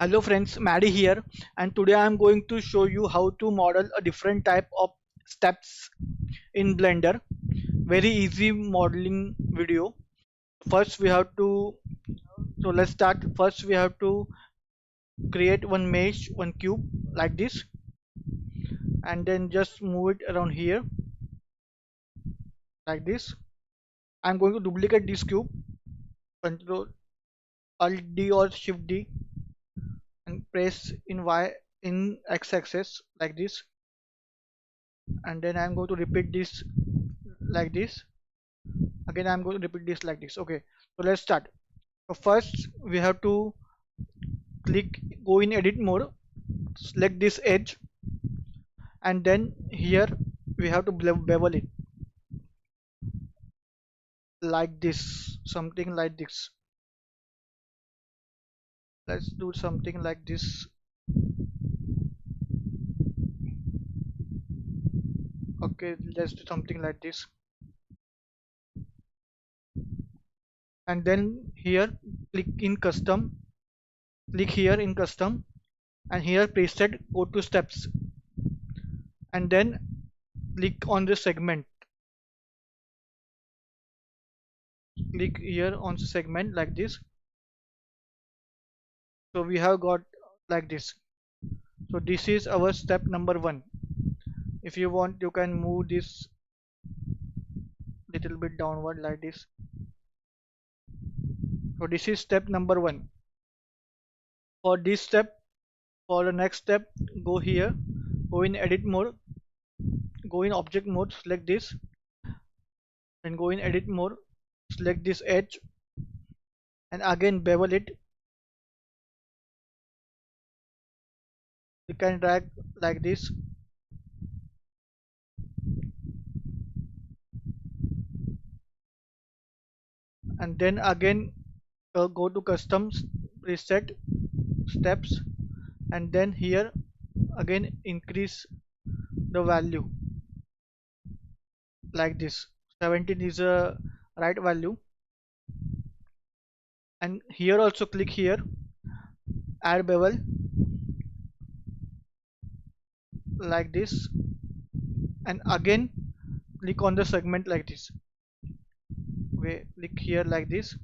Hello friends, Maddie here, and today I am going to show you how to model a different type of steps in Blender. Very easy modeling video. First we have to, so let's start. First we have to create one mesh, one cube like this, and then just move it around here like this. I'm going to duplicate this cube, Control Alt D or Shift D, and press in Y in X axis like this, and then I'm going to repeat this like this. Again I'm going to repeat this like this. Okay, so let's start. So first we have to go in edit mode, select this edge, and then here we have to bevel it like this, something like this. Let's do something like this. Okay, let's do something like this. And then here click in custom, click here in custom, and here preset, go to steps, and then click on the segment, click here on segment like this. So we have got like this. So this is our step number one. If you want, you can move this little bit downward like this. So this is step number one. For this step, for the next step, go here, go in edit mode, go in object mode, select this, then go in edit mode, select this edge, and again bevel it. You can drag like this, and then again go to customs, preset, steps, and then here again increase the value like this. 17 is a right value, and here also click here, add bevel like this, and again click on the segment like this. Okay, click here like this,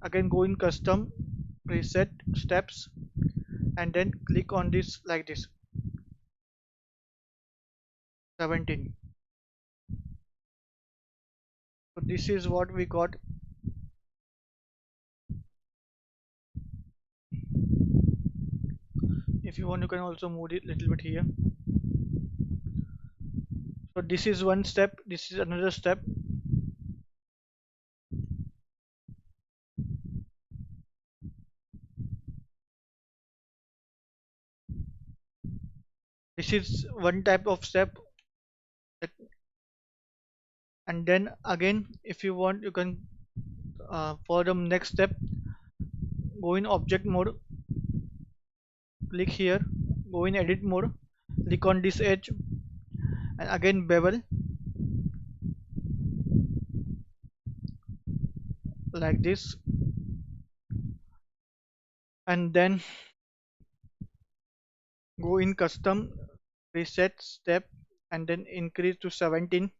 again go in custom, preset, steps, and then click on this like this, 17. So this is what we got. If you want, you can also move it a little bit here. So this is one step, this is another step. This is one type of step. And then again, if you want, you can for the next step, go in object mode, click here, go in edit mode, click on this edge, and again bevel like this, and then go in custom, reset step, and then increase to 17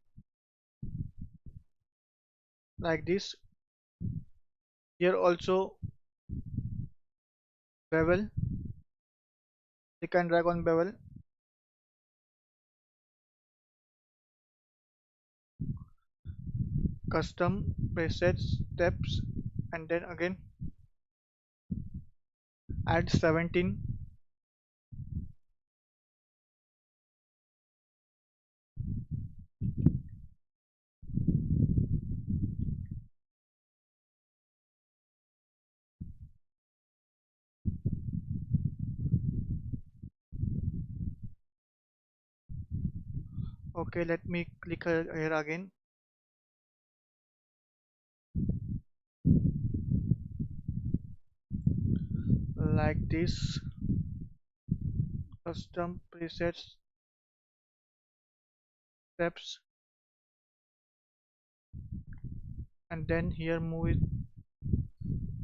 like this. Here also bevel, click and drag on bevel, custom, preset, steps, and then again add 17. Okay, let me click here again, like this, custom, presets, steps, and then here move it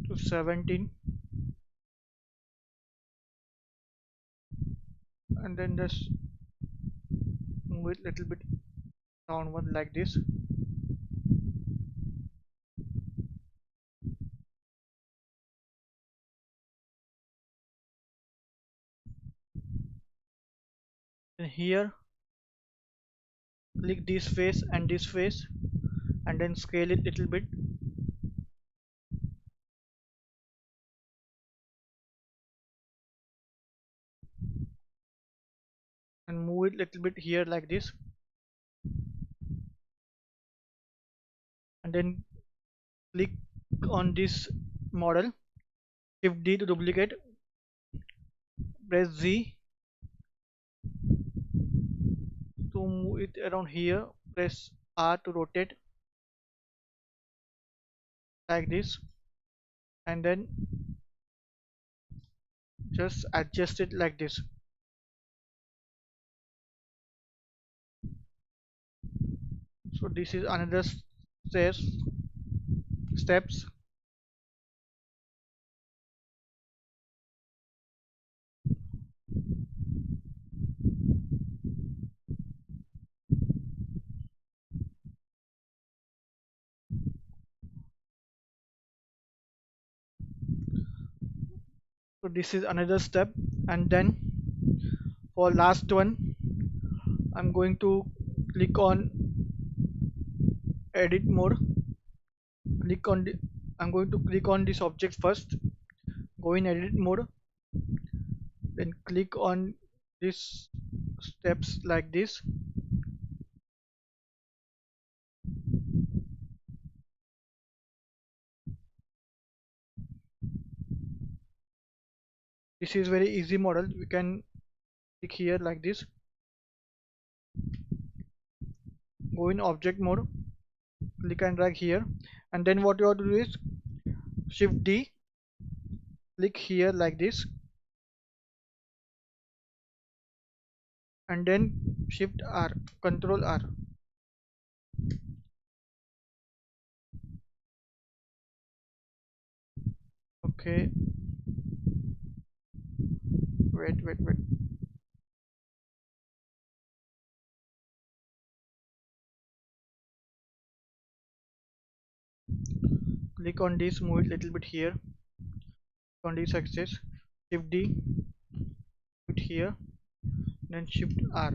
to 17. and then just move it little bit downward like this. And here click this face and this face, and then scale it little bit, and move it little bit here like this, and then click on this model, shift D to duplicate, press Z to move it around here, press R to rotate like this, and then just adjust it like this. So this is another steps. So this is another step, and then for last one I'm going to click on edit mode, click on the, I'm going to click on this object first, go in edit mode, then click on these steps like this. This is very easy model, we can click here like this, go in object mode, click and drag here, and then what you have to do is shift D, click here like this, and then shift R, control R. Okay, wait, click on this, move it little bit here on this axis, shift D, put here, then shift R.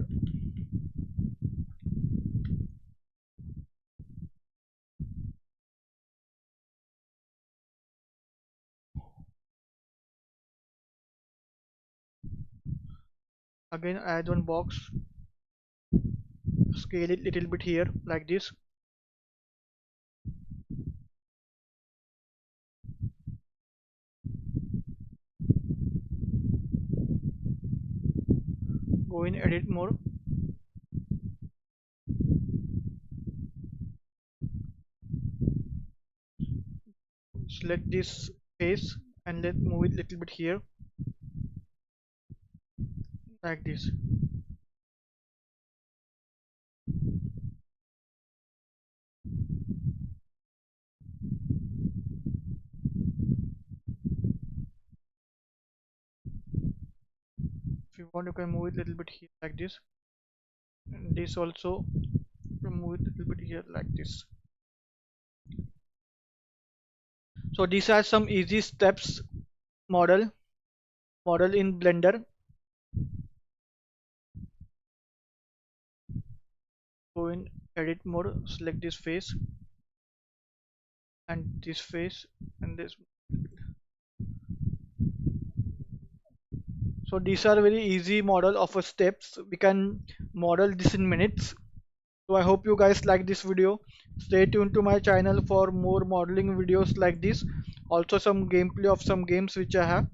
Again add one box, scale it little bit here like this, go in edit mode, select this face and let move it little bit here like this. If you want you can move it little bit here like this, and this also move it little bit here like this. So these are some easy steps model in Blender. Go in edit mode, select this face and this face and this. So these are very easy model of a steps, we can model this in minutes. So I hope you guys like this video. Stay tuned to my channel for more modeling videos like this, also some gameplay of some games which I have.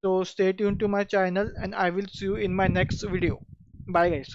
So stay tuned to my channel and I will see you in my next video. Bye guys.